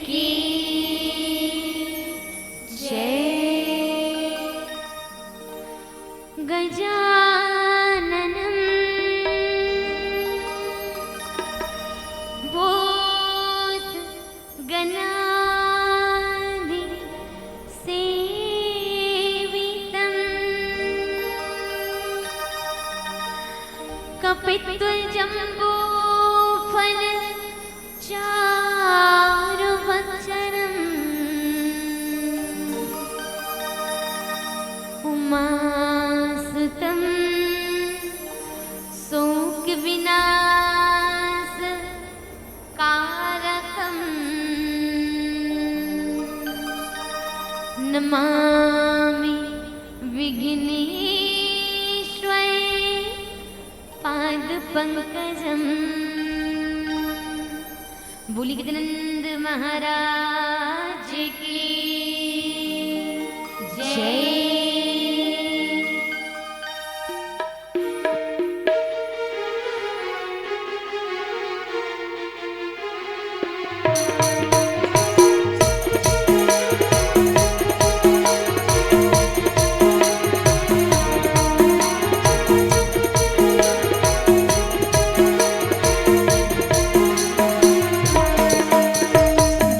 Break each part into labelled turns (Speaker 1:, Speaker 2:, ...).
Speaker 1: की जय। गजाननं भूतगणाधि सेवितं कपित्वजम्बूफल चारुभक्षणम् उमासुतं शोकविनाशकारकम् नमामि विघ्नेश्वर पादपङ्कजम्। बोली गजानंद महाराज की जय।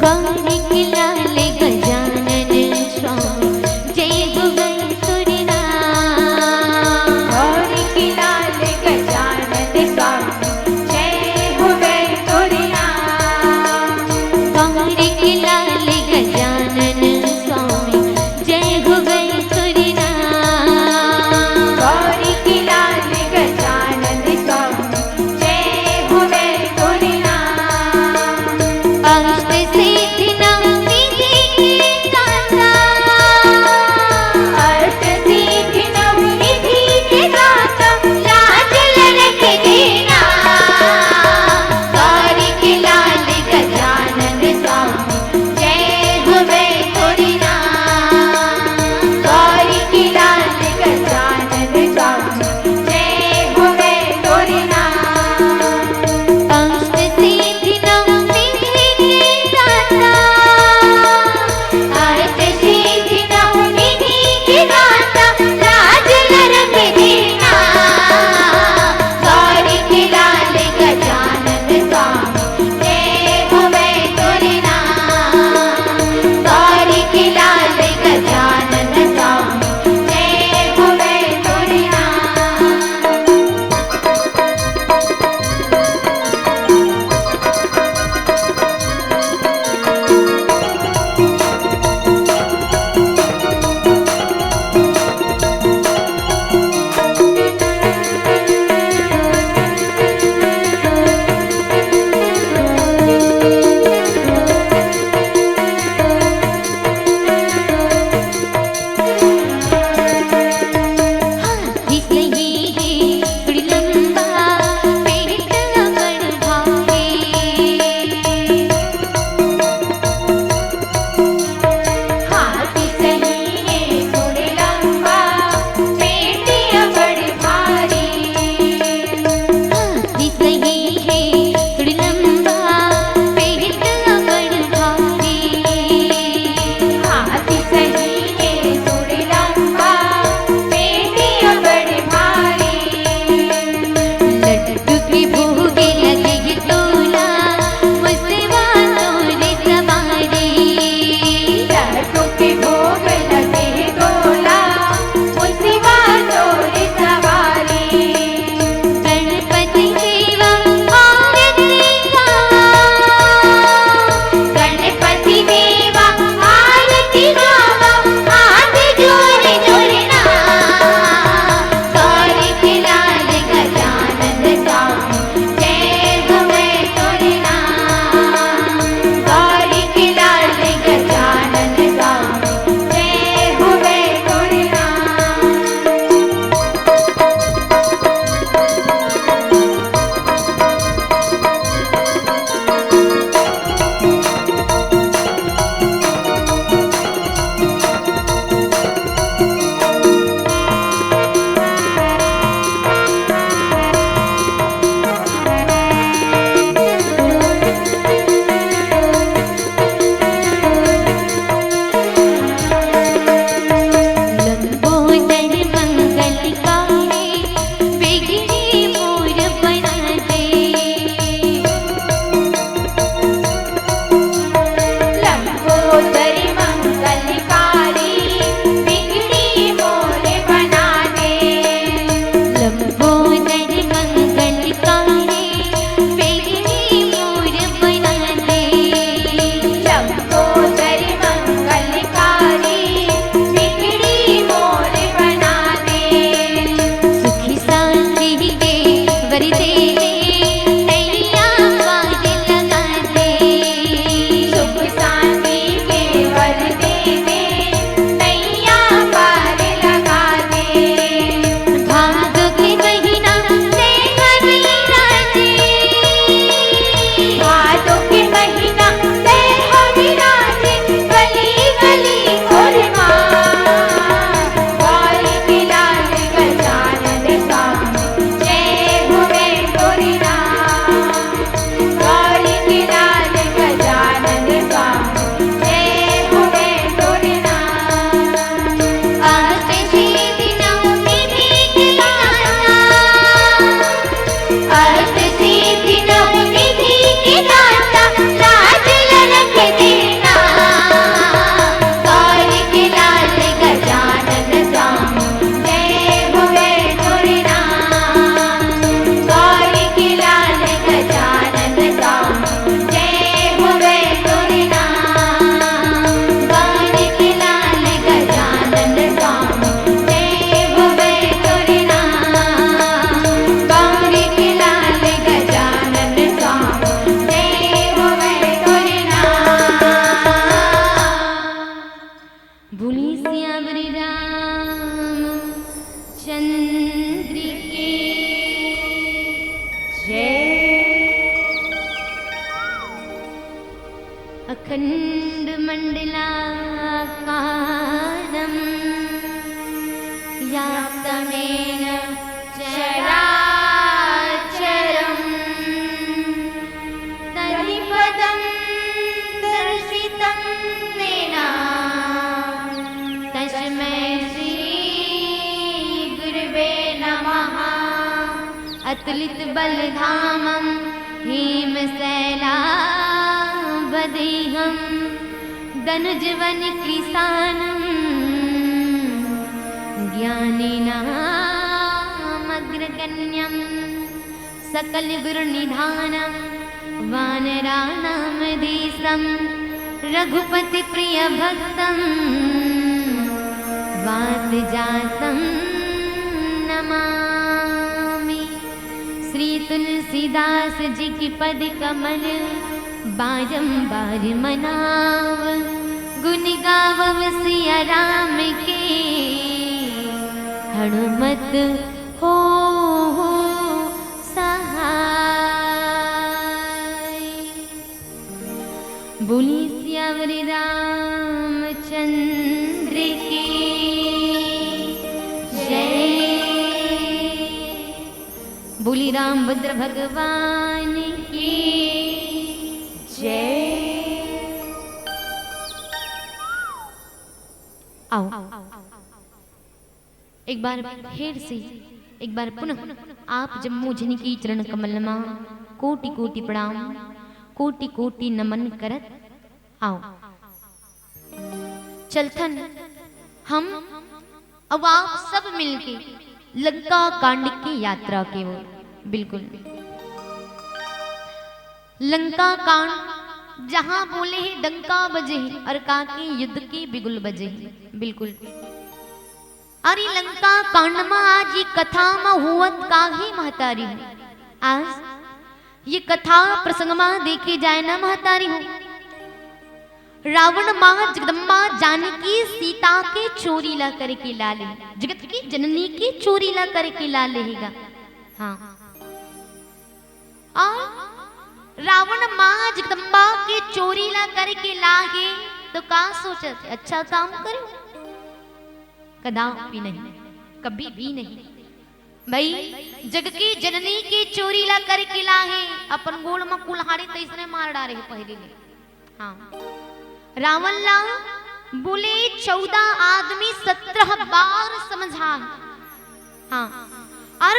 Speaker 1: गौरी के लाल गजानन स्वामी जय अखण्डमण्डलाकारम् व्याप्तमेन चराचरम् तत्पदं दर्शितं येन तस्मै श्री गुरवे नमः। अतुलितबलधामं हेमशैलावदेहं दनुजवनकृशानं ज्ञानिनामग्रगण्यं सकलगुरुनिधानं वानराणामधीशं रघुपतिप्रियभक्तं वातजातं नमामि। श्री तुलसीदास जी की पद कमल बारंबार मनाव, गुण गावव सिया राम के हनुमत हो सहाय। बोली सियावर रामचंद्र की जय। बोली रामभद्र भगवान की जय। आओ एक बार फिर से, एक बार पुनः आप जम्मू झन की चरण कमल में कोटि कोटि प्रणाम, कोटि कोटि नमन करत आओ। चलथन हम अब आप सब मिलके लंका कांड की यात्रा की ओर। बिल्कुल लंका कांड जहां बोले ही डंका बजे और काके युद्ध के बिगुल बजे। बिल्कुल अरे लंका कांड में आज ये कथा में हुवत काहे महतारी हो। आज ये कथा प्रसंग में देखे जाए ना महतारी हो। रावण मां जगदम्बा जानकी सीता के चोरी ला करके ला ले, जगत की जननी की चोरी ला करके ला लेगा। हाँ और रावण मां जगदम्बा के चोरी ला करके लागे तो का सोचते अच्छा काम करो, कदापि नहीं, कभी भी नहीं। भाई जग की जननी की चोरी ला करके लाहे अपन गोड़ में कुल्हाड़ी तीसरे मार डाले पहले ने। हाँ रावण ला बोले 14 आदमी 17 बार समझा। हाँ और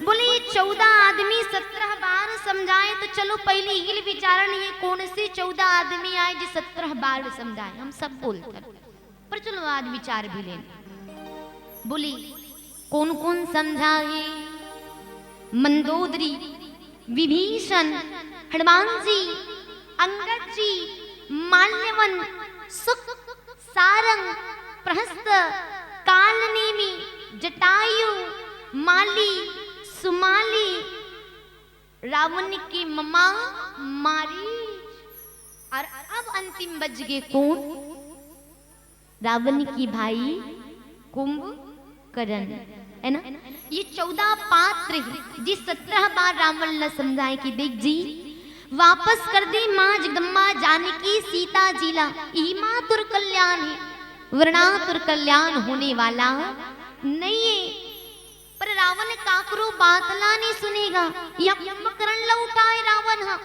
Speaker 1: बोले 14 आदमी 17 बार समझाए तो चलो पहले हिल विचारण ये कौन से 14 आदमी आए जो 17 बार समझाए। हम सब बोलते पर चलो आज विचार भी लेने। बोली कौन कौन समझाए? मंदोदरी, विभीषण, हनुमान जी, अंगद जी, माल्यवन, सुक, सारंग, प्रहस्त, कालनेमी, जटायु, माली, सुमाली, रावण की ममा मारी और अब अंतिम बज गए कौन? रावण की भाई कुंभकर्ण है ना। ये 14 पात्र जिस 17 बार रावण ने समझाए कि देख जी वापस कर दे मां जगदम्बा जानकी सीता जिला ई मां तुर कल्याण है, वरना तुर कल्याण होने वाला नहीं है। पर रावण काकरो बातला नहीं सुनेगा। यह कुंभकर्ण ला उठाए रावण हा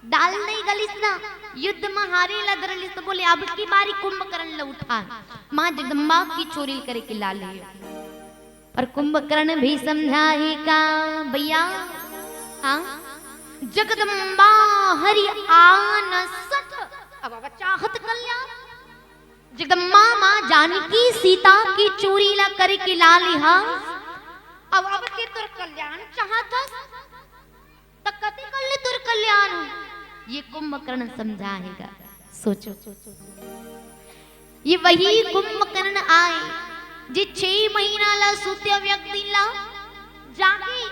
Speaker 1: डाल नहीं गलिस ना युद्ध में हारे ला दरलिस तो बोले अब की बारी कुंभकर्ण ला उठाए मां जगदम्बा की चोरी करके ला ले। और कुंभकर्ण भी समझाएगा भैया हाँ जगदम्बा हरि आन सठ अब चाहत कल्याण। जगदम्बा मां जानकी सीता की चोरी ला करके ला लिहा अब के तुर कल्याण चाहत तो कति कर ले तुर कल्याण। ये कुंभकर्ण समझाएगा। सोचो ये वही कुंभकर्ण आए जी 6 महीना ला सुत्या व्यक्ति ला जाके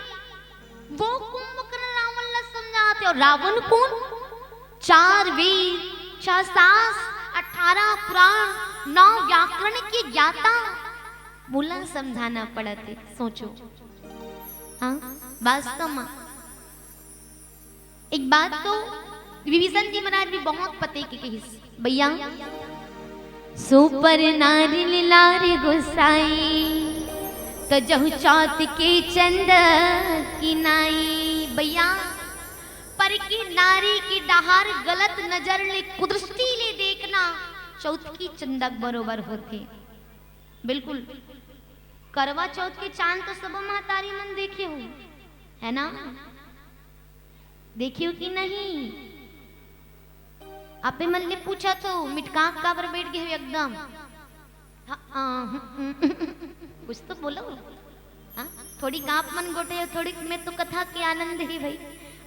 Speaker 1: वो कुंभकर्ण रावण ला समझाते। और रावण कौन? 4 वेद 6 शास्त्र 18 पुराण 9 व्याकरण के ज्ञाता बोला समझाना पड़ा थे। सोचो हाँ वास्तव में एक बात तो विभीषण जी महाराज भी बहुत पते के हिस्से भैया। सुपर नारिल लार गोसाई तो जहु चौथ के चंद की नाई भैया। पर की नारी की डहार गलत नजर ले कुदृष्टि ले देखना चौथ की चंदक बरोबर होते। बिल्कुल करवा चौथ के चांद तो सब महतारी मन देखे हो है ना, देखियो कि नहीं? आपे मन ने पूछा तो मिटका काबर बैठ गए एकदम। कुछ तो बोलो। हाँ थोड़ी काप मन गोटे थोड़ी मैं तो कथा के आनंद ही भाई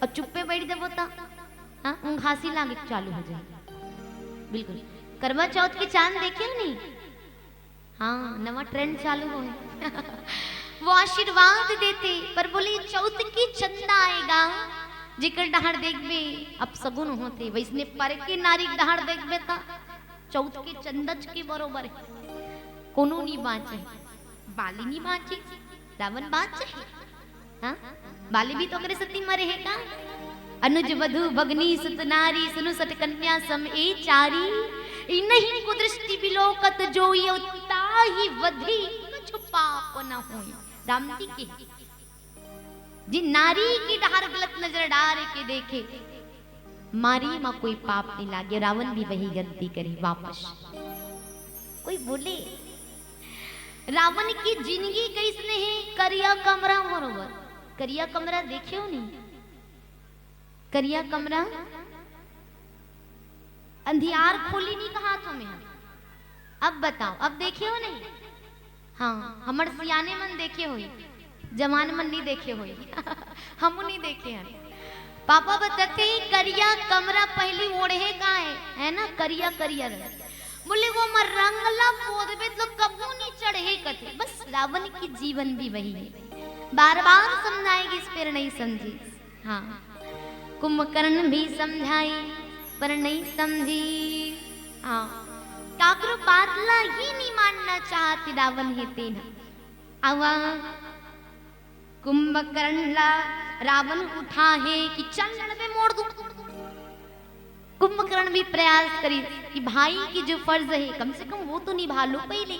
Speaker 1: और चुप्पे बैठ जाबो ता हाँ घासी लागे चालू हो जाए। बिल्कुल करवा चौथ के चांद देखे नहीं? हाँ नवा ट्रेंड चालू हो वो आशीर्वाद देते पर बोले चौथ की चंदा आएगा जिकर डहार देखबे अब सगुन होते वैसने पर के नारी डहार देखबे ता चौथ के चंदच के बरोबर है। कोनो नहीं बाँचे, बाली नहीं बाँचे, रावण बाँचे हाँ बाली भी तो करे सती मरे है का। अनुज वधु भगनी सुत नारी सुनु सट कन्या सम ए चारी नहीं कुदृष्टि बिलोकत जोई ताही वधी छुपाप न होई। राम जी के जी नारी की डहार गलत नजर डाल के देखे मारी मां कोई पाप नहीं लागे। रावण भी वही गलती करी वापस। कोई बोले रावण की जिंदगी कैसने है? करिया कमरा बरोबर। करिया कमरा देखे हो नहीं? करिया कमरा अंधियार खोली नहीं कहा तुम्हें। अब बताओ अब देखे हो नहीं? हाँ हमर सियाने मन देखे हो, जवान मन नहीं देखे हो हम नहीं देखे हैं। पापा बताते करिया कमरा पहली ओढ़े का है ना करिया करिया बोले वो मर रंगला पोदबे तो कबू नहीं चढ़े कथे। बस रावण की जीवन भी वही है, बार बार समझाएगी इस पर नहीं समझी। हाँ कुंभकर्ण भी समझाई पर नहीं समझी। हाँ काकरो बातला ही नहीं मानना चाहती रावण है तेना आवा कुंभकर्ण ला रावण उठा है कि चल लड़बे मोड़ दूं। कुंभकर्ण भी प्रयास करी कि भाई की जो फर्ज है कम से कम वो तो निभा लो पहले।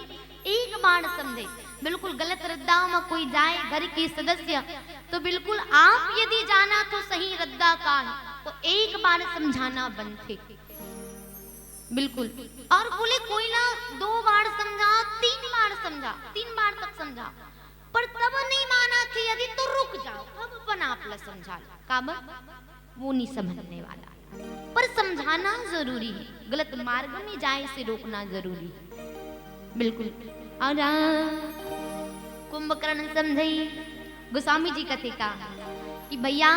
Speaker 1: एक बार समझे बिल्कुल गलत रद्दाओं में कोई जाए घर के सदस्य तो बिल्कुल आप यदि जाना तो सही रद्दा का तो एक बार समझाना बंद थे बिल्कुल। और बोले कोई ना 2 बार समझा 3 बार समझा 3 बार तक समझा पर तब नहीं माना थे यदि तो रुक जाओ अब बना आपला समझा लो काब वो नहीं समझने वाला। पर समझाना जरूरी है, गलत मार्ग में जाए से रोकना जरूरी है बिल्कुल। और कुंभकर्ण समझे गोस्वामी जी कथे का कि भैया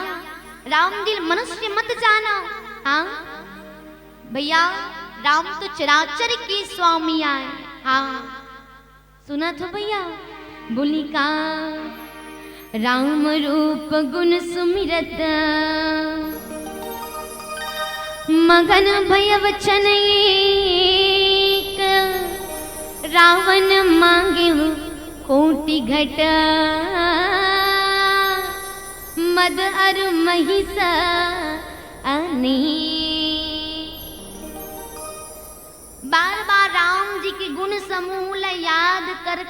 Speaker 1: राम दिल मनुष्य मत जाना। हाँ भैया राम तो चराचर के स्वामी आए। हाँ सुना तो भैया बोली का राम रूप गुण सुमिरत मगन भय वचन एक रावण मांगे कोटि घट मद अर महिष अनेक। बार बार राम जी के गुण समूह याद कर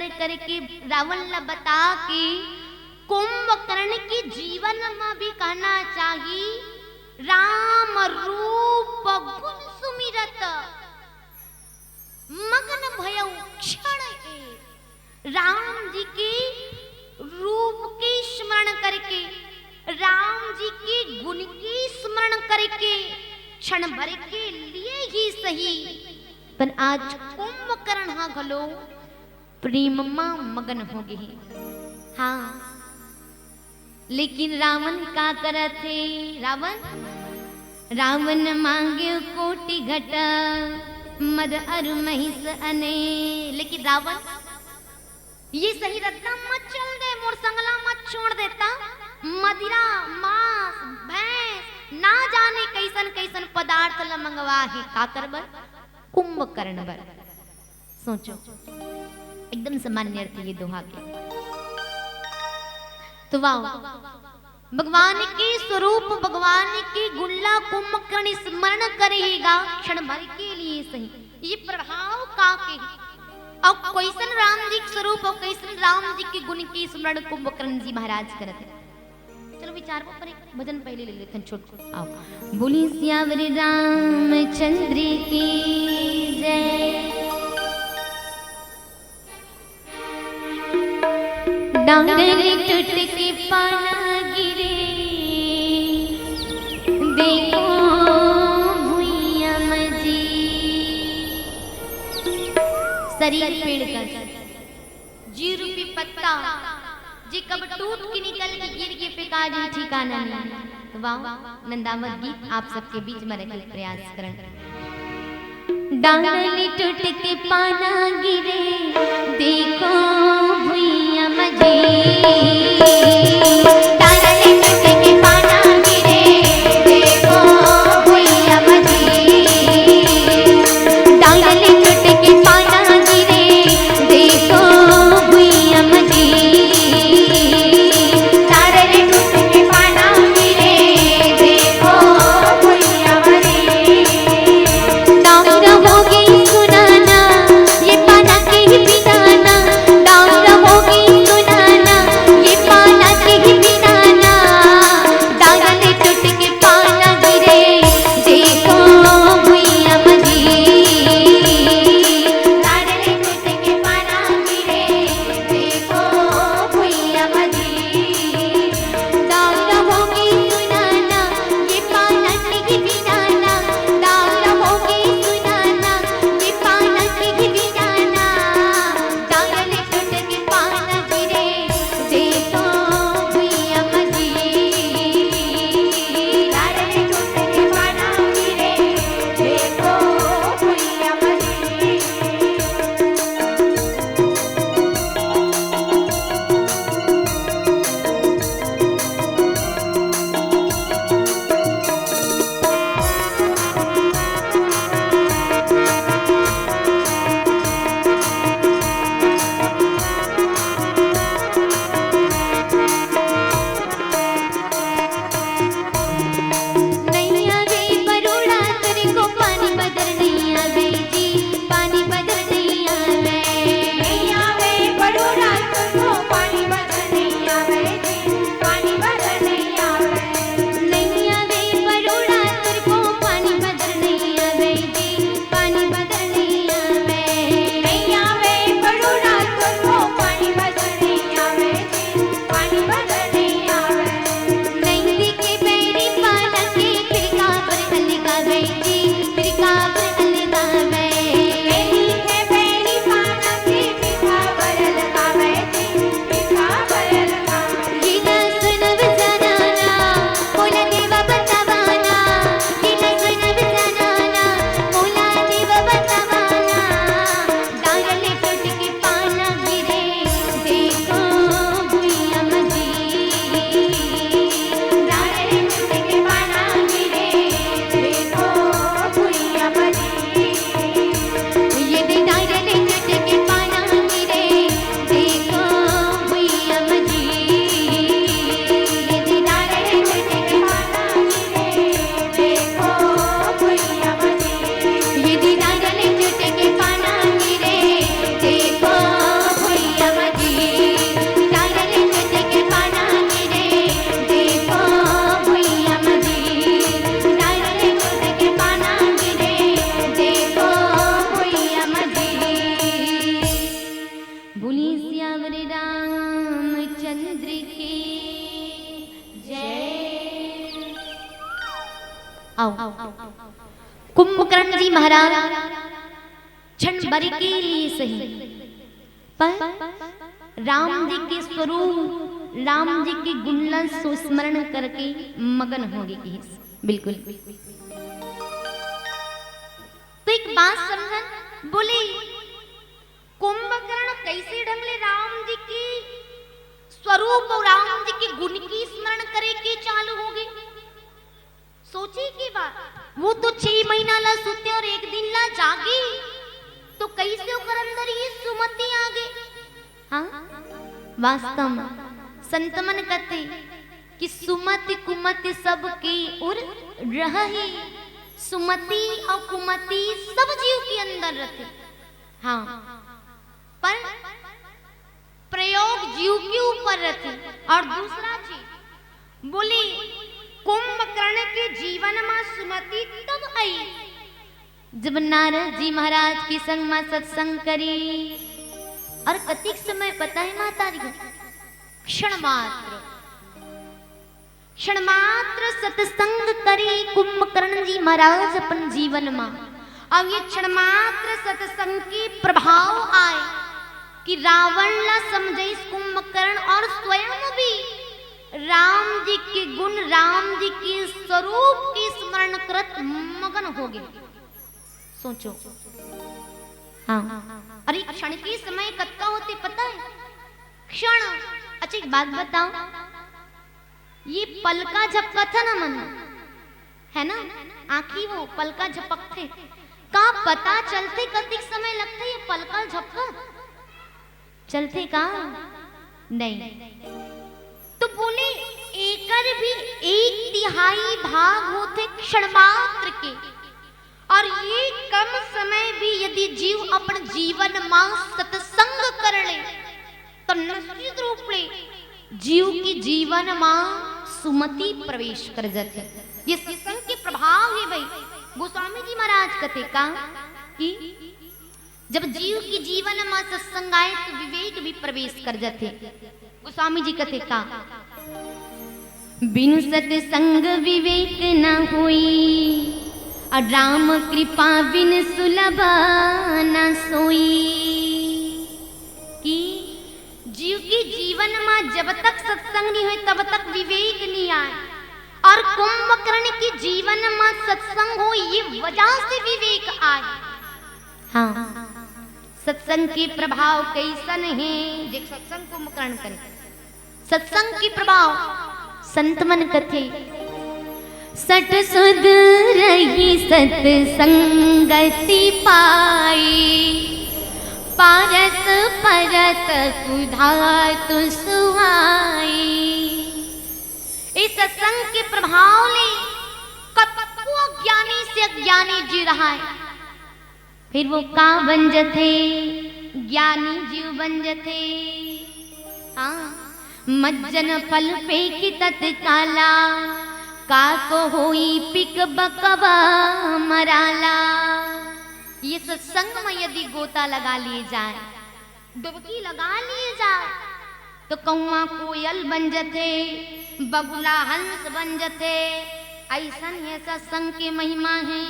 Speaker 1: करके रावण ला बता के कुंभकर्ण के जीवन में भी कहना चाहिए राम रूप गुण सुमिरत मगन भयउ क्षण एक। राम जी के रूप के स्मरण करके राम जी के गुण की स्मरण करके क्षण भर के लिए ही सही पर आज कुंभकर्ण हाँ घलो प्रेम मां मगन हो गए। हाँ लेकिन रावण का करते रावण मांगे कोटि घट मद अरु महिष अने। लेकिन रावण ये सही रत्ता मत चल दे मोर संगला मत छोड़ देता मदिरा मांस भैंस ना जाने कैसन कैसन पदार्थ ल मंगवा है काकर बर कुंभकर्ण बर। सोचो एकदम सामान्य अर्थ ये दोहा के तो वाह भगवान के स्वरूप भगवान के गुल्ला कुंभकर्ण स्मरण करेगा क्षण भर के लिए सही, ये प्रभाव का के और कैसन राम जी के स्वरूप और कैसन राम जी के गुण की स्मरण कुंभकर्ण जी महाराज करते। चलो विचार पर एक भजन पहले ले लेते हैं छोट। आओ बोली सियावर रामचंद्र की जय। डांगरे टूट के पाना गिरे देखो भुइया मजी, शरीर पेड़ का जी रूपी पत्ता जी कब टूट के निकल के गिर के फेंका जी ठिकाना नहीं। तो वाह नंदावत गीत आप सबके बीच में रखे प्रयास करें। डांगली टूट के पाना गिरे देखो भुइया मजी, डांगली टूट के पाना गिरे देखो भुइया मजी, डांगली टूट के पाना गिरे देखो भुइया मजी, कुंभकर्ण जी महाराज क्षण भर के लिए सही पर राम जी के स्वरूप राम जी के गुणन सुस्मरण करके मगन हो गई। बिल्कुल तो एक बात समझन बोले कुंभकर्ण कैसे ढंग ले राम जी की स्वरूप और राम जी के गुण की स्मरण करे के चालू हो गए। सोची की बात वो तो 6 महीना ला सुते और एक दिन ला जागी तो कैसे ओकर अंदर ये सुमति आ गई। हाँ वास्तव में संत मन कहते कि सुमति कुमति सबके उर रहे, सुमति और कुमति सब जीव के अंदर रहते। हाँ, पर प्रयोग जीव के ऊपर रहते। और दूसरा चीज बोली कुंभकर्ण के जीवन में सुमति तब आई जब नारद जी महाराज की संग में सत्संग करी। और कतिक समय पता है माता जी को, क्षण मात्र सत्संग करी कुंभकर्ण जी महाराज अपन जीवन में। अब ये क्षण मात्र सत्संग की प्रभाव आए कि रावण न समझे इस कुंभकर्ण और स्वयं भी राम जी के गुण, राम जी के स्वरूप की स्मरण करत मगन हो गए। सोचो, हाँ, अरे क्षण के समय कत्ता होते पता है? क्षण। अच्छा एक बात बताओ, ये पल का झपका था ना मन, है ना, आंखी वो पल का झपक थे, का पता चलते कतिक समय लगते ये पल का झपका चलते का नहीं। तो बोले एकर भी 1/3 भाग होते क्षण मात्र के। और ये कम समय भी यदि जीव अपन जीवन में सत्संग कर ले तो निश्चित रूप ले जीव की जीवन में सुमति प्रवेश कर जाते। ये सत्संग के प्रभाव है भाई। गोस्वामी जी महाराज कहते का कि जब जीव की जीवन में सत्संग आए तो विवेक भी प्रवेश कर जाते। गोस्वामी जी कहते का बिनु सत्संग विवेक न होई, और राम कृपा बिन सुलभ न सोई। कि जीव की जीवन में जब तक सत्संग नहीं हुई तब तक विवेक नहीं आए। और कुंभकर्ण की जीवन में सत्संग हो ये वजह से विवेक आए। हाँ, सत्संग के प्रभाव कैसन है? जो सत्संग कुंभकर्ण करे, सत्संग की प्रभाव संत मन कथे सट सुध रही सत्संगति पाई, पारस परत सुधा तु सुहाई। इस सत्संग के प्रभाव ने कतको ज्ञानी से अज्ञानी जी रहा है, फिर वो का बन जथे? ज्ञानी जीव बन जथे। हाँ, मज्जन फल पे की तत्काला, का को होई पिक बकवा मराला। ये सत्संग में यदि गोता लगा लिए जाए, डुबकी लगा लिए जाए, तो कौआ कोयल बन जथे, बगुला हंस बन जथे। ऐसा ये सत्संग की महिमा है।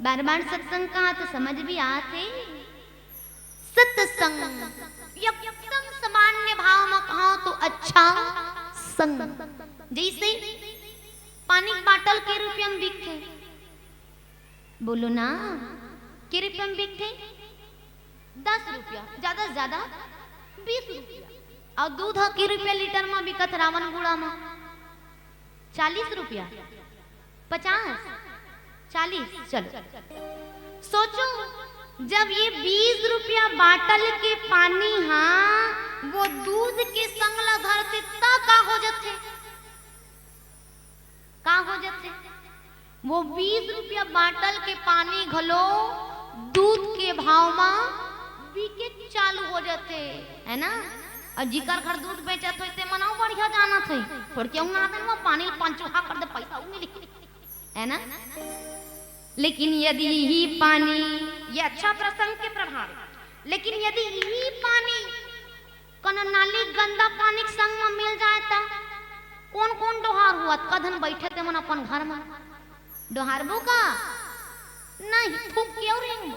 Speaker 1: बार बार सत्संग कहा तो समझ भी आते। सत्संग एकदम सामान्य भाव में कहा तो अच्छा संग। जैसे पानी की बाटल के रुपया में बिकते, बोलो ना, के रुपया में बिकते? 10 रुपया, ज्यादा से ज्यादा 20 रुपया। और दूध के रुपया लीटर में बिकत रावणगुड़ा में 40 रुपया, 50, 40। चलो सोचो, जब ये 20 रुपया बाटल के पानी, हाँ, वो दूध के संगला धरते ता का हो जाते? का हो जाते? वो 20 रुपया बाटल के पानी घलो दूध के भाव में बिके चालू हो जाते, है ना। और जिकर घर दूध बेचत होते मनाओ बढ़िया जाना थे, थोड़ क्यों ना आते वो पानी 5 कर दे, पैसा मिले, है ना। लेकिन यदि ही पानी, ये अच्छा प्रसंग के प्रभाव, लेकिन यदि ही पानी कौन नाली गंदा पानी के संग में मिल जाए तो कौन कौन डोहार हुआ? कधन बैठे थे मन अपन घर में, डोहारबो का नहीं, थूक क्यों रहेंगे?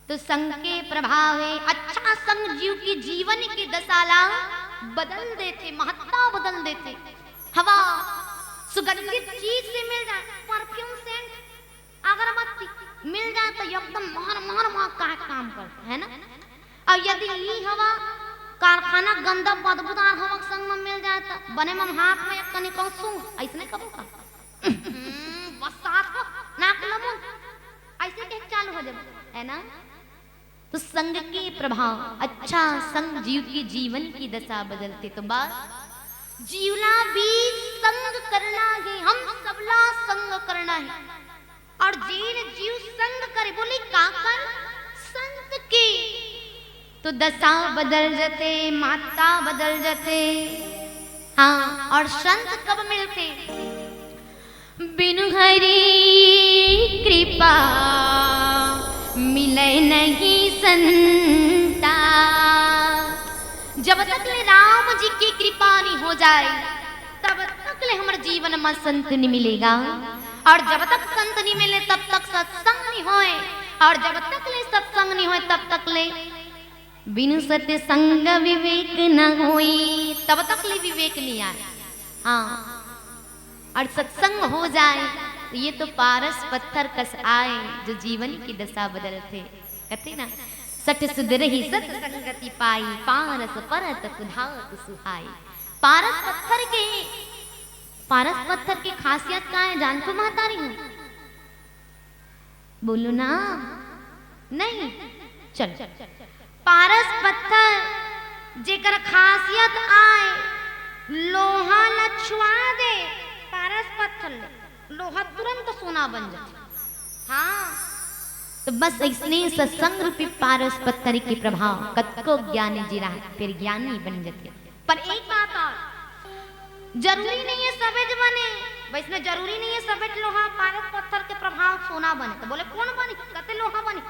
Speaker 1: तो संग के प्रभाव है। अच्छा संग जीव की जीवन की दशाला बदल देते, महत्ता बदल देते। हवा सुगंधित चीज से मिल जाए, परफ्यूम सेंट अगरबत्ती मिल जाए तो एकदम मार का काम करता है ना। और यदि ये हवा कारखाना गंदा बदबूदार हवा संग में मिल जाए तो बने में हाथ में एक कनी कहूं ऐसे कबो का बस साथ को नाक लमो ऐसे के चालू हो जाए, है ना। तो संग के प्रभाव, अच्छा संग जीव के जीवन की दशा बदलते। तो बात जीवला भी संग करना है, हम सबला संग करना है। और जीन जीव संग करे, बोले का कर संत के, तो दशा बदल जाते, माता बदल जाते। हाँ, और संत कब मिलते? बिनु हरि कृपा मिले नहीं संता। जब तक ले राम जी की कृपा नहीं हो जाए तब तक ले हमारे जीवन में संत नहीं मिलेगा। और जब तक संत नहीं मिले तब तक सत्संग नहीं होए, और जब तक ले सत्संग नहीं होए तब तक ले बिनु सत्य संग विवेक न होई, तब तक ले विवेक नहीं आए। हाँ, और सत्संग हो जाए तो ये तो पारस पत्थर कस आए, जो जीवन की दशा बदलते। कहते ना, सठ सुधरही सत संगति पाई, पारस परत कुधात सुहाई। पारस पत्थर की खासियत क्या है जानते हो महतारी हूं? बोलो ना, नहीं चल। पारस पत्थर जेकर खासियत आए, लोहा न छुआ दे, पारस पत्थर लोहा तुरंत सोना बन जाए। हाँ, तो बस इसने सत्संग रूपी पारस पत्थर के प्रभाव कतको ज्ञानी जी रहा, फिर ज्ञानी बन जाते। पर एक बात और, जरूरी नहीं है सफेद बने, वैसे जरूरी नहीं है सफेद लोहा पारस पत्थर के प्रभाव सोना बने। तो बोले कौन बने? कहते लोहा बने।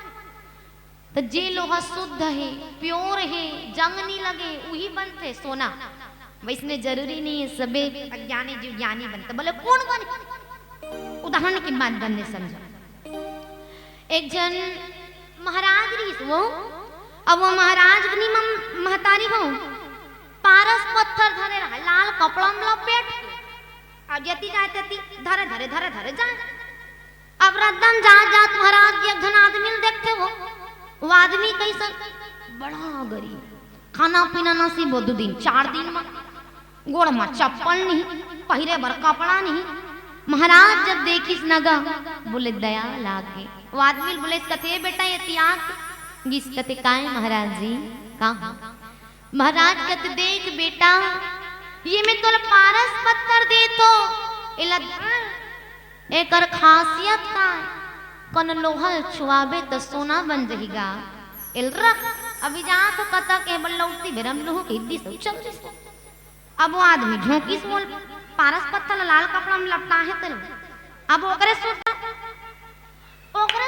Speaker 1: तो जे लोहा शुद्ध है, प्योर है, जंग नहीं लगे, वही बनते सोना। वैसे जरूरी नहीं है सबे अज्ञानी जीव ज्ञानी बनते। बोले कौन बने? उदाहरण की बात बनने समझो। एक जन महाराज रीस वो, अब वो महाराज अपनी महतारी हो पारस पत्थर धरे रहा, लाल कपड़ा में लपेट, अब जती जाए तती धरे धरे धरे धरे जाए। अब रद्दन जात महाराज जी एक जन आदमी देखते वो आदमी कैसा बड़ा गरीब, खाना पीना नसीब हो 2 दिन 4 दिन में, गोड़ में चप्पल नहीं, पहिरे बर कपड़ा नहीं। महाराज जब देखिस नगा, बोले दया लागे। वो आदमी बोले कथे बेटा ये त्याग गिस कथे काहे महाराज जी कहा? महाराज कहते देख बेटा, ये मैं तोला पारस पत्थर दे तो इला एकर खासियत का कौन लोहा छुआबे तो सोना बन जाएगा। इल रख अभी जा तो कता के बल्लौती बेरम लोह के दी सब चल जसो। अब वो आदमी झोंकी से बोल पारस पत्थर लाल कपड़ा में लपटा है तेरे। अब ओकरे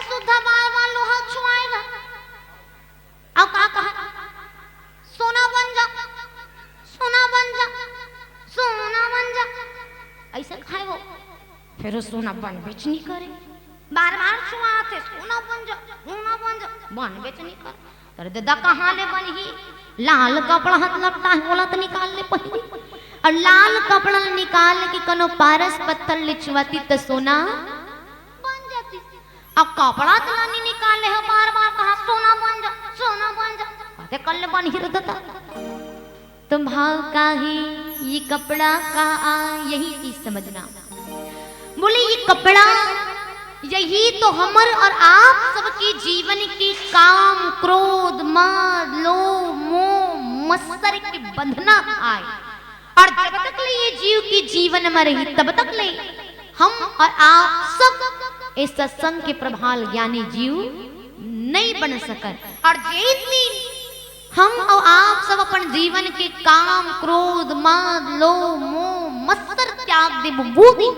Speaker 1: सुद्धा बार लोहा छुआएगा। अब का कहा? सोना बन जा, सोना बन जा, सोना बन जा, ऐसे खाए वो। फिर सोना बन बेच नहीं करे, बार बार छुआते सोना बन जा, सोना बन जा, बन बेच नहीं करे। तेरे दादा कहाँ ले बन ही? लाल कपड़ा हाथ लगता है बोला तो निकाल ले पहले, और लाल कपड़ा निकाल के कनो पारस पत्थर लिचवाती तो सोना बन जाती। अब कपड़ा तो नहीं निकाल ले, बार बार कहा सोना बन जा, सोना बन जा, कहते कल बन ही रहता। तुम भाव का ही ये कपड़ा का आ, यही चीज समझना। बोले ये कपड़ा यही तो हमर और आप सबके जीवन की काम क्रोध मान लोभ मोह मत्सर के बंधना आए। और जब तक ले ये जीव की जीवन में रही तब तक ले हम और आप सब इस सत्संग के प्रभाव ज्ञानी जीव नहीं बन सकन। और जिस दिन हम और आप सब अपन जीवन के काम क्रोध मान लोभ मोह मत्सर त्याग दे, वो भी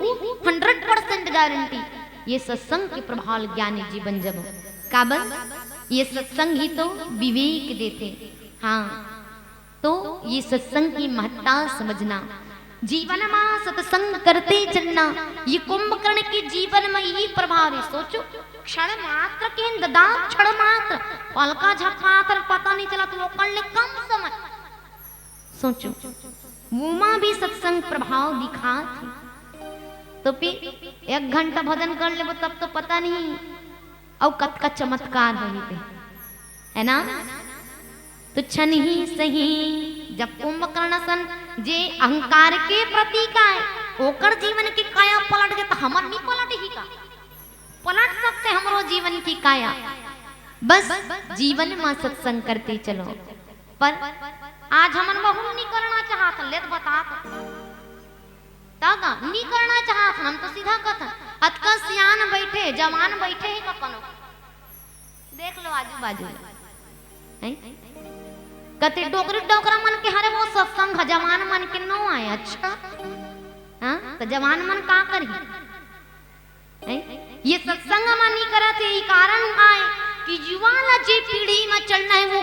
Speaker 1: 100% गारंटी ये सत्संग के प्रभाव ज्ञानी जीवन जब काबल ये सत्संग ही तो विवेक देते। हाँ, तो ये सत्संग की महत्ता समझना, जीवन में सत्संग करते चलना, ये कुंभकर्ण के जीवन में ये प्रभाव है। सोचो क्षण मात्र के ददा क्षण मात्र पलका झपमात्र पता नहीं चला तो वो कर ले कम समय। सोचो वो मां भी सत्संग प्रभाव दिखा थी, तो फिर 1 घंटा भजन कर ले वो तब तो पता नहीं और कत का चमत्कार रही थे, है ना। तो क्षण ही सही जब कुंभकर्ण सन जे अहंकार के प्रतीक है ओकर जीवन की काया पलट गए तो हमर नहीं पलट ही का पलट सकते हमरो जीवन की काया। बस जीवन में सत्संग करते चलो। पर आज हमन बहु नहीं करना चाहत ले तो बता तागा नहीं करना चाहत हम तो सीधा कथन अतका सियान बैठे जवान बैठे ही कपनो देख लो आजू बाजू कते डोकरा मन के हरे वो सत्संग जवान मन के नो आए अच्छा हाँ तो जवान मन का करी ये सत्संग मन नहीं करते ये कारण आए कि युवा ला जे पीढ़ी में चलना है वो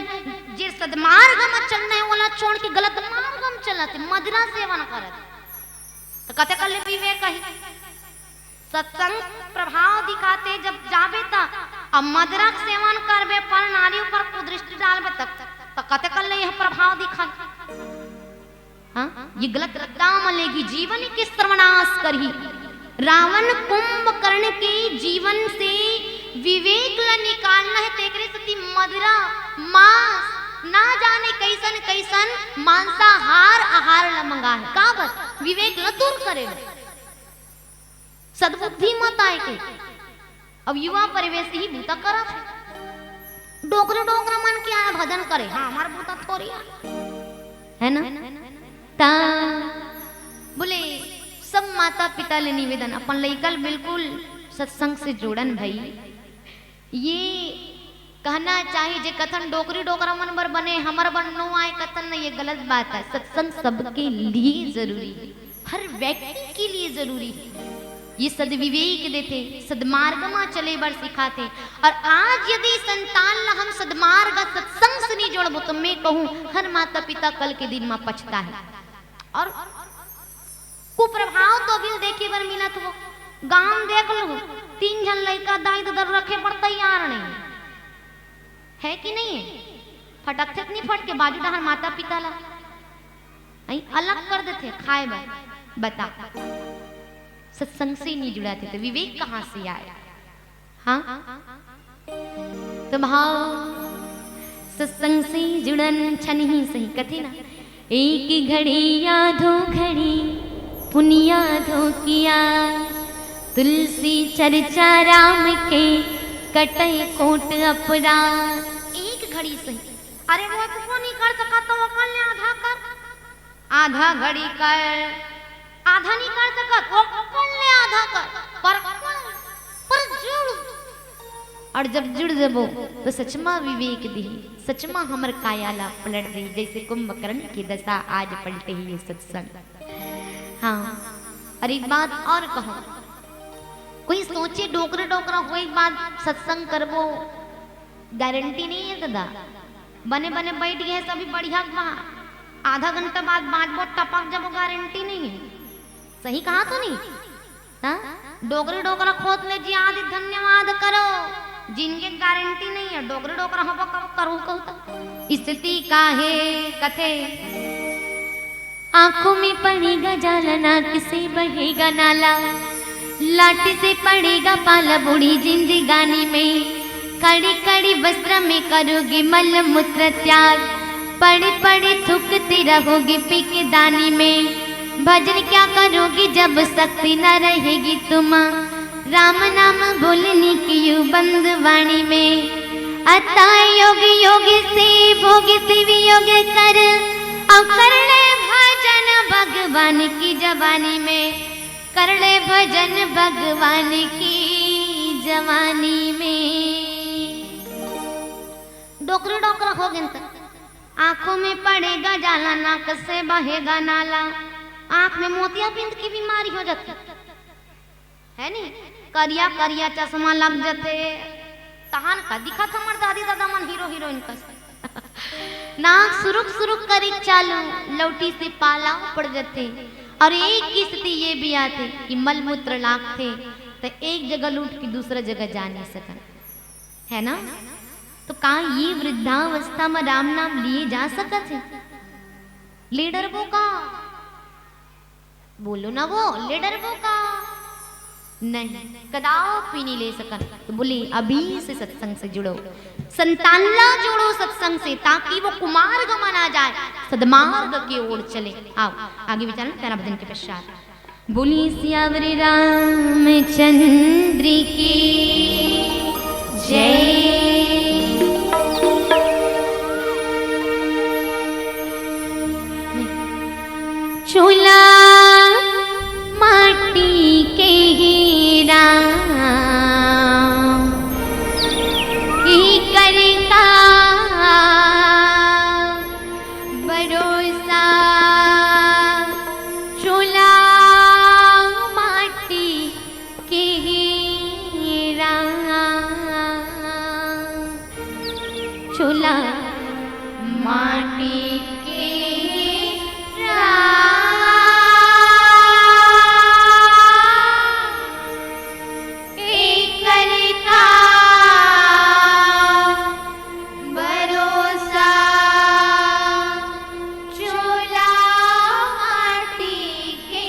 Speaker 1: जे सदमार्ग में चलना है वाला छोड़ के गलत मार्ग में चलते मदिरा सेवन करते तो कते कर ले विवेक कही सत्संग प्रभाव दिखाते जब जाबे ता अब मदिरा सेवन करबे पर नारी ऊपर कुदृष्टि डालबे तक तो कते कर ले यह प्रभाव दिखा हाँ ये गलत रद्दा मलेगी जीवन के सर्वनाश करही रावण कुंभकर्ण के जीवन से विवेक ला निकालना है तेकरे सती मदिरा मांस ना जाने कैसन कैसन मांसाहार आहार ला मंगा है काबर विवेक ला दूर करे सद्बुद्धि मत आए के अब युवा परिवेश ही भूता करत है डोकरा मन के आया भजन करे हाँ हमारा भूता थोड़ी है ना ता बोले सब माता पिता ले निवेदन अपन लइकल बिल्कुल सत्संग से जोड़न भाई ये कहना चाहिए जे कथन डोकरा मन बर बने हमर बन नो आए कथन नहीं ये गलत बात है सत्संग सबके लिए जरूरी है हर व्यक्ति के लिए जरूरी है ये सद्विवेक देते सदमार्ग में चले बर सिखाते और आज यदि संतान ला हम सदमार्ग सत्संग से नहीं जोड़बो तो मैं कहूँ हर माता पिता कल के दिन में पछता है और कुप्रभाव तो भी देखे बर मिलत हो गांव देख लो 3 जन लड़का दाई दर रखे पर तैयार नहीं है कि नहीं है फटक थे नहीं फट के बाजू डहर माता पिता ला अलग कर देते खाए बर बता सत्संग से नहीं जुड़ा थे तो विवेक कहाँ से आया हाँ तो भाव सत्संग से जुड़न छन ही सही कथे ना एक घड़ी यादो घड़ी पुनिया धो किया तुलसी चर्चा राम के कटे कोट अपरा एक घड़ी सही अरे वो तो नहीं कर सका तो वो कर ले आधा घड़ी कर आधा नहीं कर सका वो कर ले आधा कर पर जुड़ और जब जुड़ जबो तो सचमा विवेक दी सचमा हमर काया ला पलट दी जैसे कुंभकर्ण की दशा आज पलटे ही ये सत्संग हाँ और एक बात और कहो कोई सोचे डोकरा हो एक बात सत्संग करबो गारंटी नहीं है दादा बने बने बैठ गए सभी बढ़िया आधा घंटा बाद बाँचबो टपक जब गारंटी नहीं है सही कहा तो नहीं हाँ डोकरा खोद ले जी आदि धन्यवाद करो जिनके गारंटी नहीं है डोकरा हो करो कहता स्थिति का है कथे आंखों में पड़ेगा जाला नाक से बहेगा नाला लाठी से पड़ेगा पाला बूढ़ी जिंदगानी में कड़ी कड़ी वस्त्र में करोगी मल मूत्र त्याग पड़े पड़े थूकती रहोगी पी के दानी में भजन क्या करोगी जब शक्ति न रहेगी तुम राम नाम बोलने की यू बंद वाणी में अतः योगी योगी से भोगी से भी योग कर और कर ले भजन भगवान की जवानी में कर ले भजन भगवान की जवानी में डोकरा हो गए आंखों में पड़ेगा जाला नाक से बहेगा नाला आंख में मोतियाबिंद की बीमारी हो जाती है नहीं करिया करिया चश्मा लग जाते तहान का दिखा था हमार दादी दादा मन हीरो हीरोइन का नाक सुरुक करी चालू लौटी से पाला पड़ जाते और एक की स्थिति ये भी आते कि मल मूत्र लागते तो एक जगह लूट की दूसरा जगह जा नहीं सकन है ना तो कहा ये वृद्धावस्था में राम नाम लिए जा सकत है लीडर वो का बोलो ना वो लीडर वो का नहीं कदापि नहीं ले सकन तो बोले अभी से सत्संग से जुड़ो संतान ला जोड़ो सत्संग से ताकि वो कुमार्ग माना जाए सदमार्ग की ओर चले आओ आगे विचार तेरा भजन के पश्चात बोली सियावर रामचंद्र की जय चूल्हा माटी के राम। एकर का भरोसा चूल्हा माटी के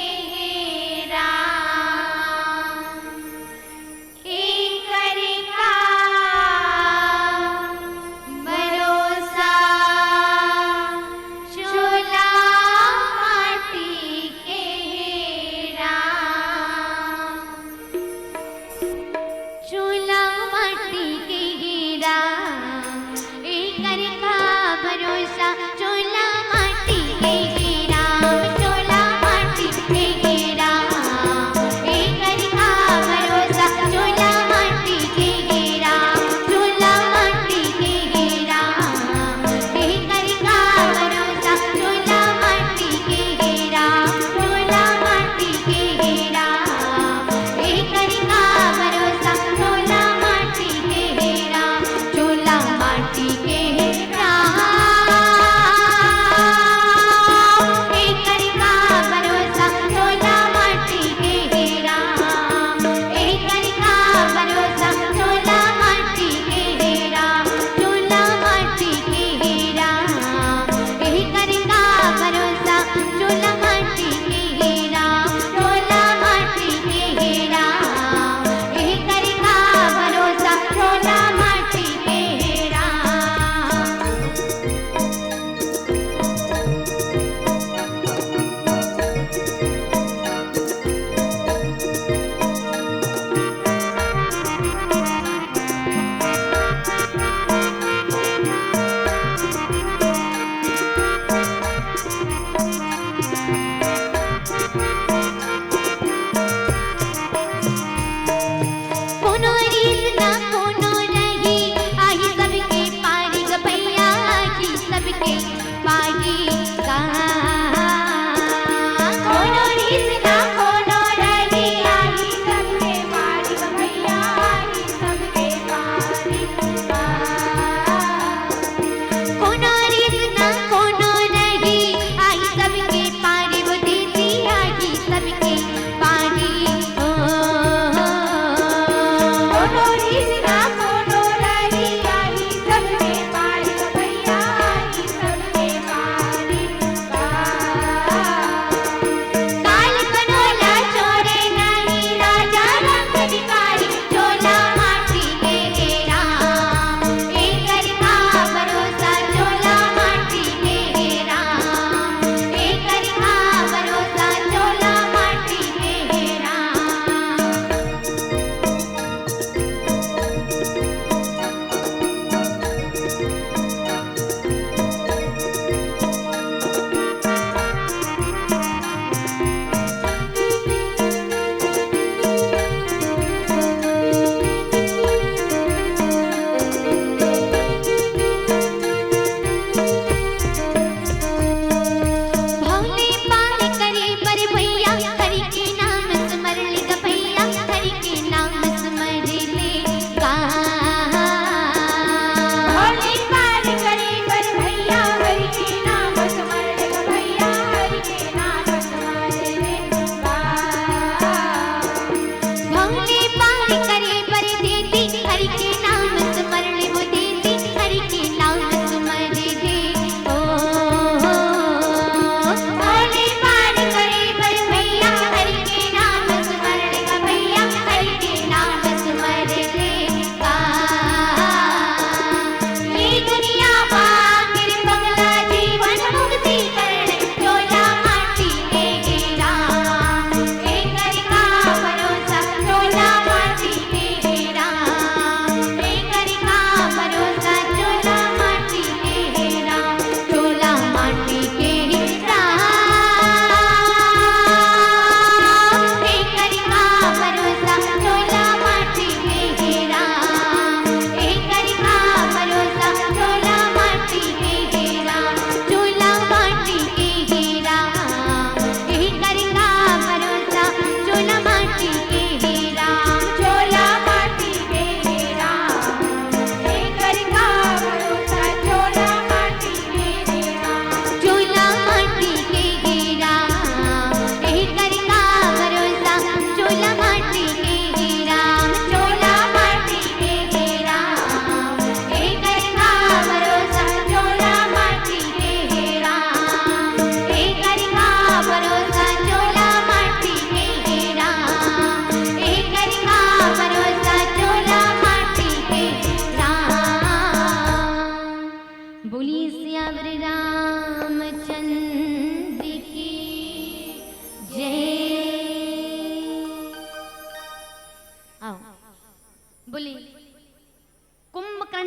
Speaker 1: राम। एकर का भरोसा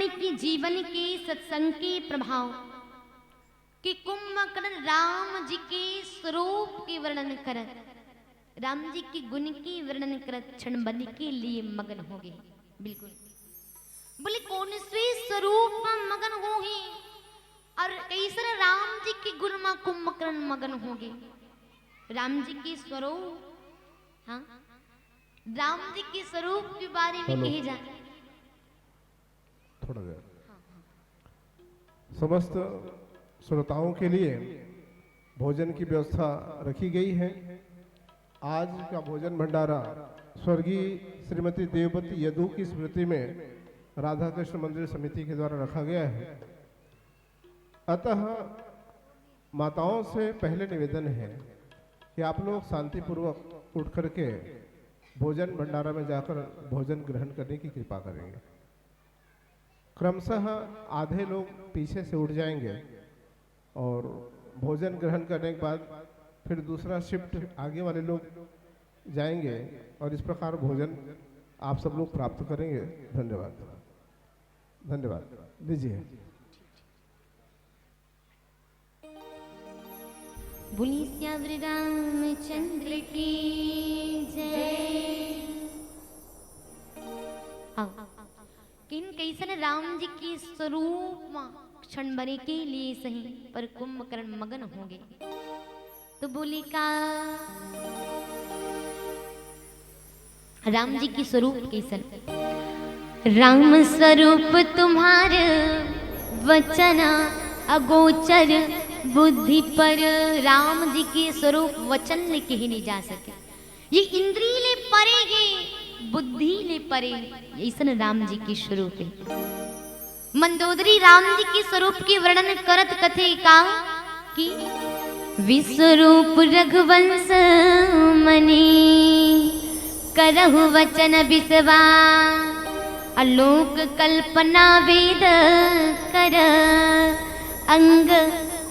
Speaker 1: गुण की जीवन के सत्संग के प्रभाव कि कुंभकर्ण राम जी के स्वरूप के वर्णन करत, राम जी के गुण के वर्णन करत क्षण बन के लिए मगन हो गए। बिल्कुल बोले कौन से स्वरूप में मगन हो गए और कैसे राम जी के गुण में कुंभकर्ण मगन हो गए। राम जी के स्वरूप, हाँ राम जी के स्वरूप के बारे में कहे जाए
Speaker 2: थोड़ा देर। समस्त श्रोताओं के लिए भोजन की व्यवस्था रखी गई है। आज का भोजन भंडारा स्वर्गीय श्रीमती देववती यदु की स्मृति में राधा कृष्ण मंदिर समिति के द्वारा रखा गया है। अतः माताओं से पहले निवेदन है कि आप लोग शांतिपूर्वक उठ करके भोजन भंडारा में जाकर भोजन ग्रहण करने की कृपा करेंगे। क्रमशः आधे लोग पीछे से उठ जाएंगे और भोजन ग्रहण करने के बाद फिर दूसरा शिफ्ट आगे वाले लोग जाएंगे और इस प्रकार भोजन आप सब लोग प्राप्त करेंगे। धन्यवाद, धन्यवाद। दीजिए।
Speaker 1: बोलिए श्याम रामचंद्र की जय। किन कैसन राम जी के स्वरूप क्षण भरे के लिए सही पर कुंभकर्ण मगन हो गए। तो बोले का राम जी की स्वरूप कैसन, राम स्वरूप तुम्हारे वचन अगोचर बुद्धि पर। राम जी के स्वरूप वचन ले कहे नहीं जा सके, ये इंद्रिय ले परे है, बुद्धि ले परे। ऐसन राम जी की स्वरूप है। मंदोदरी राम जी के स्वरूप के वर्णन करत कथे का कि विश्वरूप रघुवंश मणि करहु वचन विश्वा आलोक कल्पना वेद कर अंग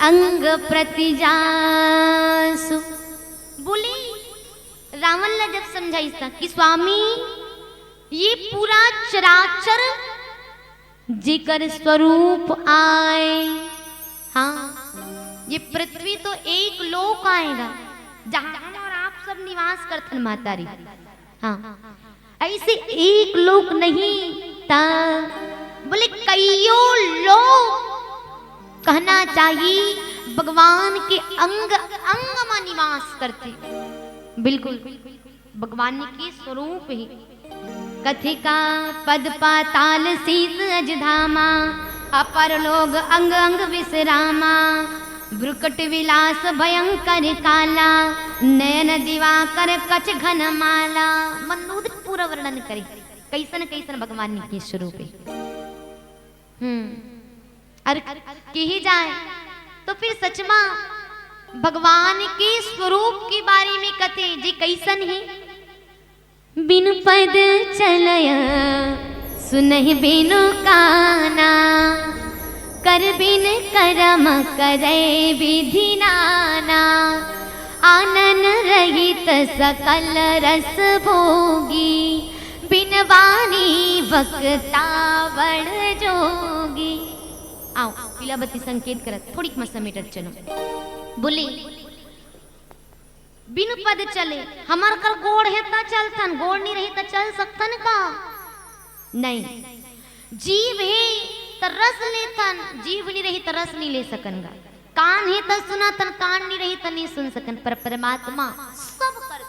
Speaker 1: अंग प्रतिजासु। बोले रावण ने जब समझाई था कि स्वामी ये पूरा चराचर जिकर स्वरूप आए, हाँ ये पृथ्वी तो एक लोक आएगा जहां हम और आप सब निवास करथन माता री। हाँ ऐसे एक लोक नहीं था, बोले कईयों लोक कहना चाहिए भगवान के अंग अंग में निवास करते। बिल्कुल भगवान के स्वरूप ही कथिका पद पाताल शीत अजधामा अपर लोग अंग अंग विश्रामा ब्रुकट विलास भयंकर काला नयन दिवाकर कच घन माला। मनोद पूरा वर्णन करे कैसन कैसन भगवान के स्वरूप है। और कही जाए तो फिर सचमा भगवान के स्वरूप के बारे में कथे जी कैसन है। बिनु पद चलय सुनहि बिनु काना कर बिन करम करे विधि नाना आनन रहित सकल रस भोगी बिन वाणी वक्ता बड़ जोगी। आओ पीलाबत्ती संकेत करत थोड़ी मत समेटत चलो। बोले बिनु पद चले हमार कर गोड़ है ता चलथन, गोड़ नहीं रही ता चल सकथन का नहीं। जीव है त रस लेथन, जीव नहीं रही त रस नहीं ले सकनगा। कान है त सुनतन, कान नहीं रही त नहीं सुन सकन। पर परमात्मा सब कर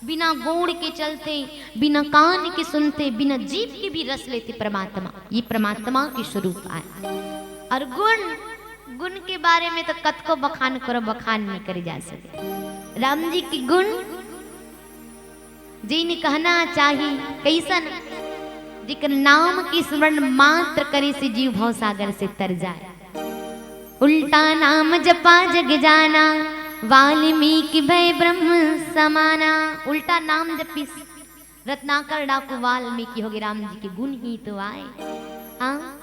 Speaker 1: बिना गोड़ के चलते, बिना कान के सुनते, बिना जीव के भी रस लेते परमात्मा। ये परमात्मा के स्वरूप आए। और गुण के बारे में तो कत को बखान करो, बखान नहीं करे जा सके। राम जी की गुण जी ने कहना चाहिए कैसन, जिकर नाम की स्मरण मात्र करे से जीव भव सागर से तर जाए। उल्टा नाम जपा जग जाना वाल्मीकि भय ब्रह्म समाना। उल्टा नाम जपी रत्नाकर डाकू वाल्मीकि हो गए, राम जी के गुण ही तो आए। हाँ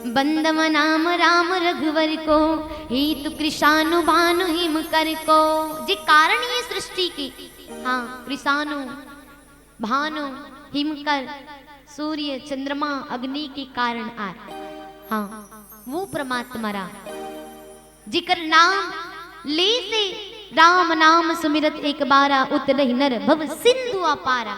Speaker 1: बंदम नाम राम रघुवर को ही तो कृषानु भानु हिम कर को। जे कारण ये सृष्टि के, हाँ कृषानु भानु हिमकर सूर्य चंद्रमा अग्नि के कारण आए। हाँ, वो परमात्मा राम जिकर नाम ले से राम नाम सुमिरत एक बारा उतरहि नर भव सिंधु अपारा।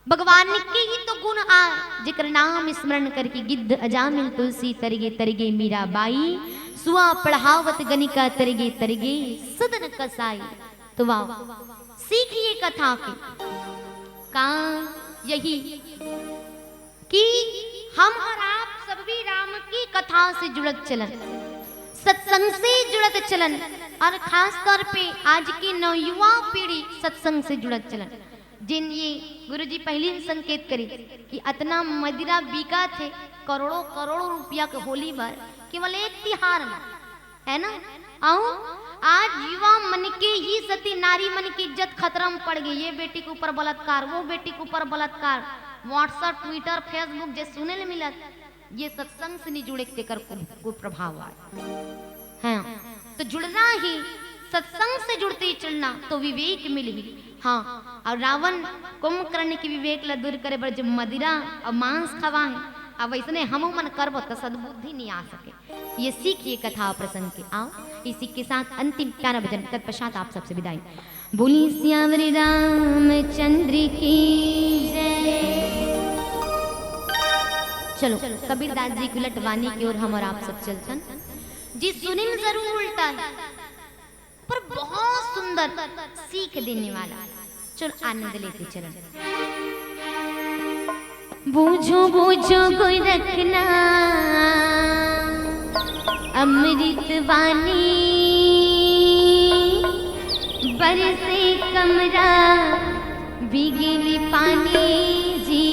Speaker 1: भगवान के ही तो गुण आ जिकर नाम स्मरण करके गिद्ध अजामिल तुलसी तरगे तरगे मीरा बाई सुआ पढ़ावत गनिका तरगे तरगे सदन कसाई। तो वाह, सीखिए कथा के का यही कि हम और आप सब भी राम की कथा से जुड़त चलन, सत्संग से जुड़त चलन, और खास तौर पे आज की नवयुवा पीढ़ी सत्संग से जुड़त चलन। जिन ये गुरुजी पहले ही संकेत करे कि इतना मदिरा बीका थे, करोड़ों करोड़ों रुपया के होली भर केवल एक तिहार में, है ना। आओ आज युवा मन के ही सती नारी मन की इज्जत खतरा में पड़ गई। ये बेटी के ऊपर बलात्कार, वो बेटी के ऊपर बलात्कार, व्हाट्सएप ट्विटर फेसबुक जे सुने ले मिलत, ये सत्संग से नहीं जुड़े के कर को प्रभाव है। तो जुड़ना ही सत्संग से जुड़ते ही चलना तो विवेक मिली। हाँ, और रावण कुंभकर्ण की विवेक ला दूर करे बर जब मदिरा और मांस खवाए, अब वैसने हम मन करब तो सद्बुद्धि नहीं आ सके। ये सीखिए कथा प्रसंग के। आओ इसी के साथ अंतिम प्यारा भजन, तत्पश्चात आप सबसे विदाई। बोली सियावर रामचंद्र की जय। चलो कबीरदास जी की लटवानी की ओर हम और आप सब चलचन जी। सुनिल जरूर उल्टा है पर बहुत सुंदर सीख देने वाला। चलो आनंद लेते चलो। बूझो बूझो कोई रखना अमृत वाणी, बरसे कमरा भीगेली पानी जी।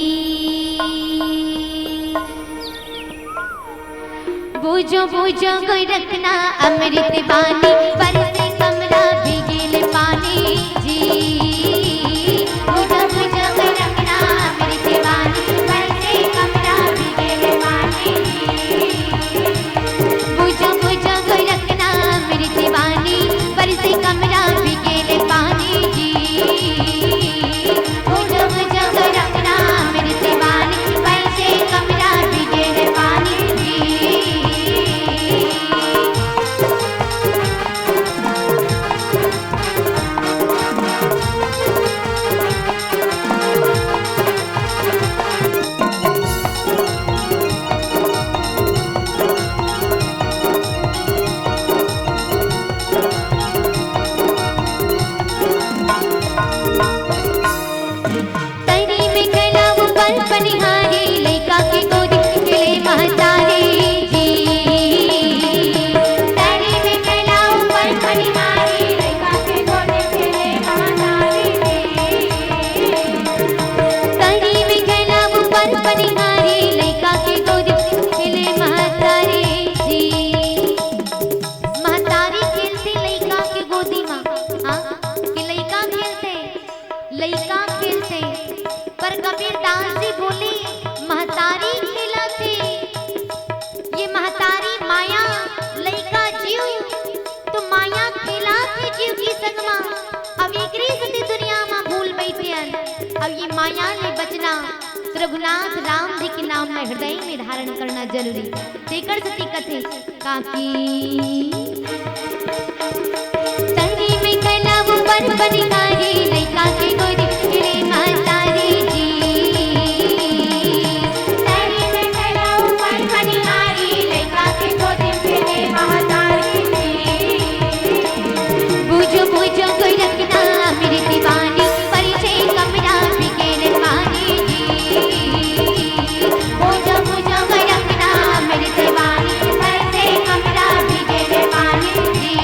Speaker 1: बूझो बूझो कोई रखना अमृत वाणी, बरसे कमरा भीगेली पानी जी। बूझो बूझो कोई रखना अमृत वाणी, बरसे कमरा भीगेली पानी जी। बूझो बूझो कोई रखना अमृत वाणी, बरसे कमरा भीगेली पानी जी। बूझो बूझो कोई रखना अमृत वाणी, बरसे कमरा भीगेली पानी जी। बनिहारी लैका के गोदी खेले महतारी जी। तारी में कैला ऊपर बनिहारी लैका के गोदी खेले महतारी जी। तारी में कैला ऊपर बनिहारी लैका के गोदी खेले महतारी जी। महतारी खेलते लैका के गोदी माँ, हाँ कि लैका खेलते, लैका खेलते, पर कबीरदास जी बोले महतारी खेला थे। ये महतारी माया लइका जीव तो माया खेला थे जीव की संगमा। अब एकरी सती दुनिया में भूल बैठे हैं। अब ये माया ले बचना रघुनाथ राम जी के नाम में हृदय में धारण करना जरूरी। तेकर सती कथे काकी तंगी में कैला वो पर बनिहारी लइका के गोदी खेले महतारी जी। तारी में कैला ऊपर बनिहारी लइका के गोदी खेले महतारी जी। बूझो बूझो कोई रखना मेरी दीवानी, परिचय कमरा भीगेले पानी जी। बूझो बूझो कोई रखना मेरी दीवानी, परिचय कमरा भीगेले पानी जी।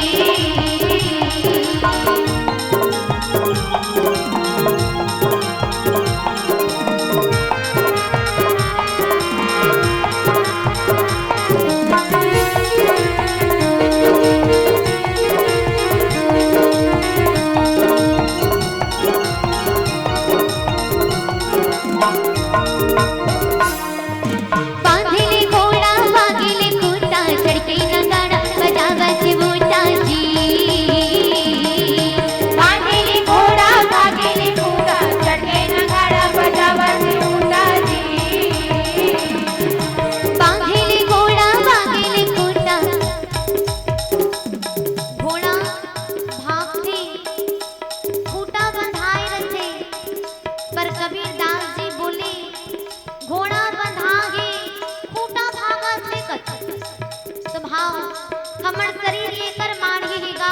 Speaker 1: शरीर लेकर मारेगा,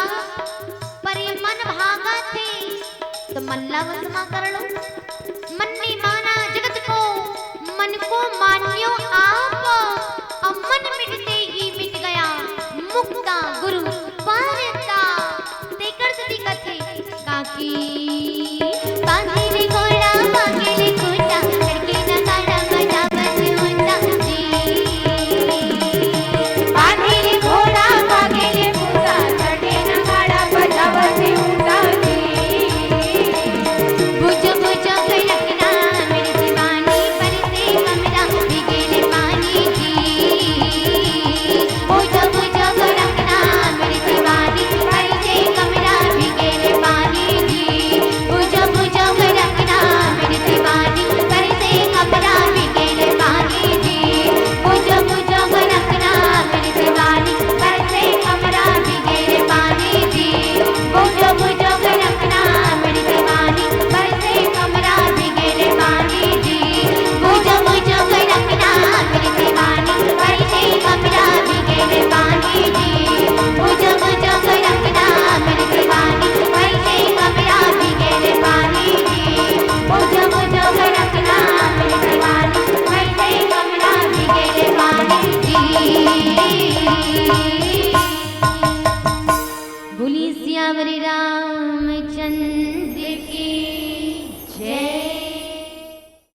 Speaker 1: पर ये मन भागा थे तो मल्ला वसमा कर लो। मन ने माना जगत को, मन को मान्यो आ